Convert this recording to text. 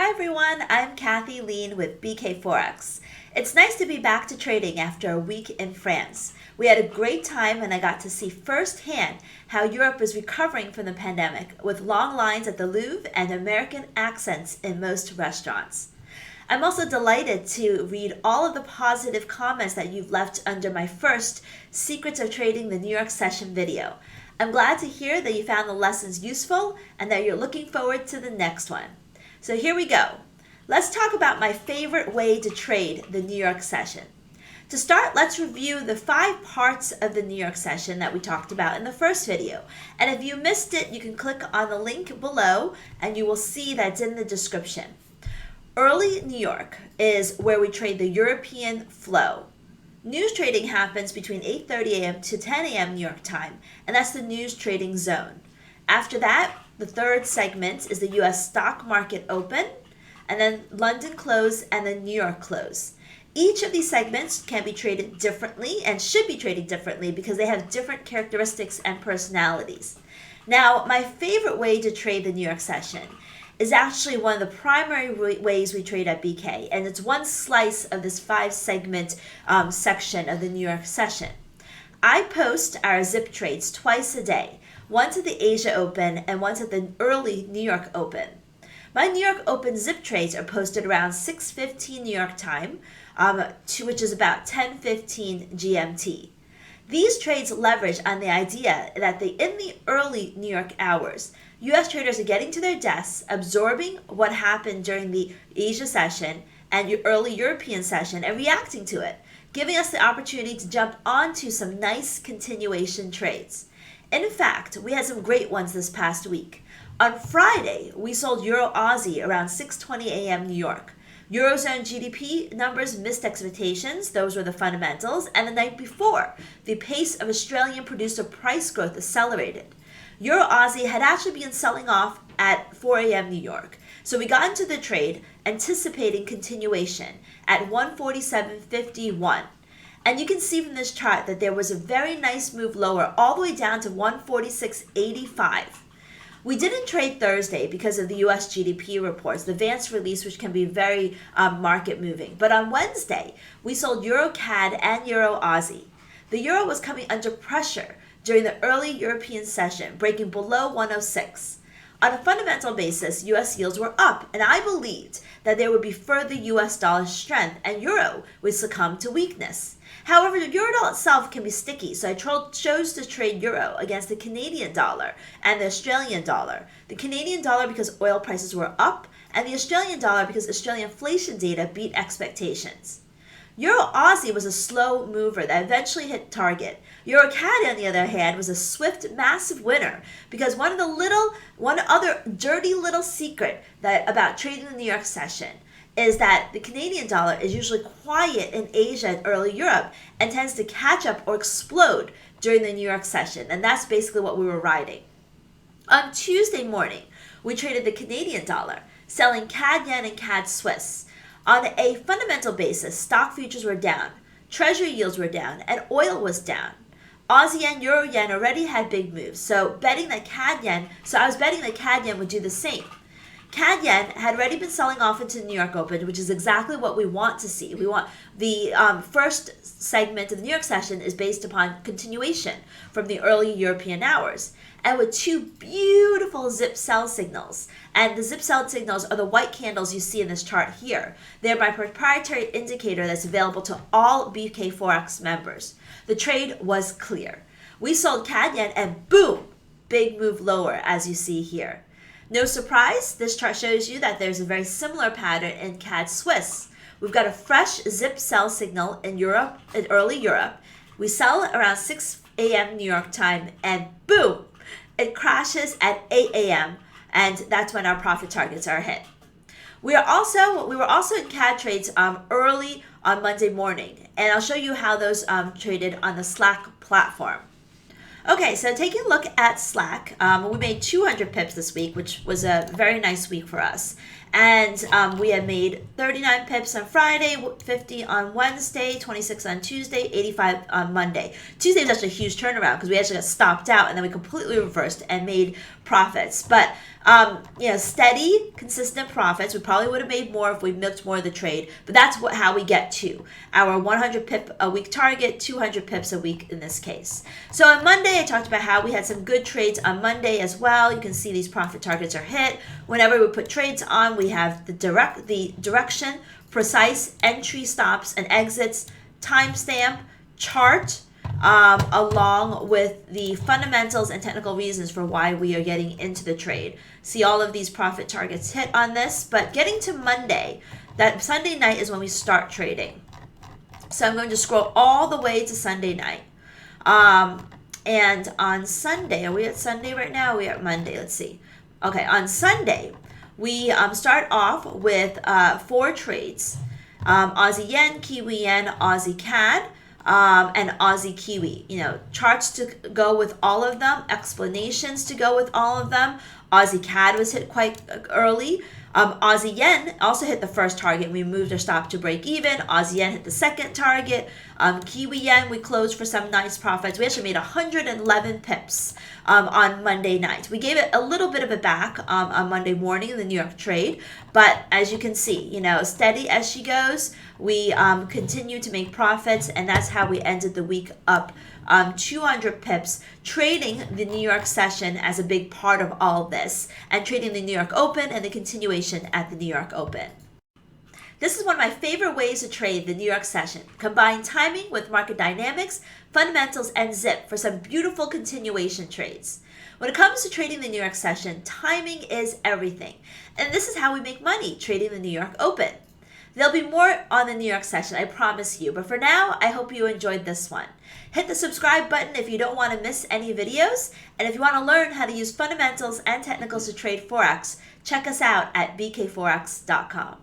Hi everyone, I'm Kathy Lien with BK Forex. It's nice to be back to trading after a week in France. We had a great time and I got to see firsthand how Europe is recovering from the pandemic with long lines at the Louvre and American accents in most restaurants. I'm also delighted to read all of the positive comments that you've left under my first Secrets of Trading the New York Session video. I'm glad to hear that you found the lessons useful and that you're looking forward to the next one. So here we go. Let's talk about my favorite way to trade the New York session. To start, let's review the 5 parts of the New York session that we talked about in the first video. And if you missed it, you can click on the link below and you will see that's in the description. Early New York is where we trade the European flow. News trading happens between 8:30 a.m. to 10 a.m. New York time, and that's the news trading zone. After that, the third segment is the U.S. stock market open, and then London close and then New York close. Each of these segments can be traded differently and should be traded differently because they have different characteristics and personalities. Now, my favorite way to trade the New York session is actually one of the primary ways we trade at BK, and it's one slice of this 5-segment section of the New York session. I post our zip trades twice a day. Once at the Asia Open and once at the early New York Open. My New York Open zip trades are posted around 6:15 New York time, which is about 10:15 GMT. These trades leverage on the idea that in the early New York hours, U.S. traders are getting to their desks, absorbing what happened during the Asia session and early European session and reacting to it, giving us the opportunity to jump onto some nice continuation trades. In fact, we had some great ones this past week. On Friday, we sold Euro Aussie around 6:20 a.m. New York. Eurozone GDP numbers missed expectations, those were the fundamentals, and the night before, the pace of Australian producer price growth accelerated. Euro Aussie had actually been selling off at 4 a.m. New York, so we got into the trade anticipating continuation at 147.51. And you can see from this chart that there was a very nice move lower all the way down to 146.85. We didn't trade Thursday because of the U.S. GDP reports, the Vance release, which can be very market moving. But on Wednesday, we sold Euro CAD and Euro Aussie. The Euro was coming under pressure during the early European session, breaking below 106. On a fundamental basis, U.S. yields were up, and I believed that there would be further U.S. dollar strength and Euro would succumb to weakness. However, the Eurodollar itself can be sticky, so I chose to trade Euro against the Canadian dollar and the Australian dollar. The Canadian dollar because oil prices were up, and the Australian dollar because Australian inflation data beat expectations. Euro Aussie was a slow mover that eventually hit target. Euro CAD, on the other hand, was a swift, massive winner because one other dirty little secret about trading the New York session is that the Canadian dollar is usually quiet in Asia and early Europe and tends to catch up or explode during the New York session, and that's basically what we were riding. On Tuesday morning, we traded the Canadian dollar, selling CAD yen and CAD Swiss. On a fundamental basis, stock futures were down, treasury yields were down, and oil was down. Aussie yen, Euro yen already had big moves, so I was betting that CAD yen would do the same. CAD yen had already been selling off into New York Open, which is exactly what we want to see. We want the first segment of the New York session is based upon continuation from the early European hours, and with 2 beautiful zip sell signals. And the zip sell signals are the white candles you see in this chart here. They're my proprietary indicator that's available to all BK Forex members. The trade was clear. We sold CAD yen and boom, big move lower as you see here. No surprise, this chart shows you that there's a very similar pattern in CAD Swiss. We've got a fresh zip sell signal in Europe, in early Europe. We sell around 6 a.m. New York time and boom, it crashes at 8 a.m. and that's when our profit targets are hit. We were also in CAD trades early on Monday morning, and I'll show you how those traded on the Slack platform. Okay, so taking a look at Slack, we made 200 pips this week, which was a very nice week for us. And we had made 39 pips on Friday, 50 on Wednesday, 26 on Tuesday, 85 on Monday. Tuesday was actually a huge turnaround because we actually got stopped out and then we completely reversed and made profits. But Steady, consistent profits. We probably would have made more if we milked more of the trade, but that's how we get to our 100 pip a week target, 200 pips a week in this case. So on Monday, I talked about how we had some good trades on Monday as well. You can see these profit targets are hit. Whenever we put trades on, we have the direction, precise entry, stops, and exits, timestamp, chart, along with the fundamentals and technical reasons for why we are getting into the trade. See all of these profit targets hit on this, but getting to Monday, that Sunday night is when we start trading. So I'm going to scroll all the way to Sunday night. And on Sunday, are we at Sunday right now? We are at Monday, let's see. Okay, on Sunday, we start off with 4 trades. Aussie Yen, Kiwi Yen, Aussie CAD, and Aussie Kiwi. Charts to go with all of them, explanations to go with all of them. Aussie CAD was hit quite early. Aussie Yen also hit the first target. We moved our stop to break even. Aussie Yen hit the second target. Kiwi Yen, we closed for some nice profits. We actually made 111 pips on Monday night. We gave it a little bit of a back on Monday morning in the New York trade, but as you can see, steady as she goes. We continue to make profits, and that's how we ended the week up 200 pips, trading the New York session as a big part of all this, and trading the New York Open and the continuation at the New York Open. This is one of my favorite ways to trade the New York session. Combine timing with market dynamics, fundamentals, and zip for some beautiful continuation trades. When it comes to trading the New York session, timing is everything. And this is how we make money trading the New York Open. There'll be more on the New York session, I promise you. But for now, I hope you enjoyed this one. Hit the subscribe button if you don't want to miss any videos. And if you want to learn how to use fundamentals and technicals to trade Forex, check us out at bkforex.com.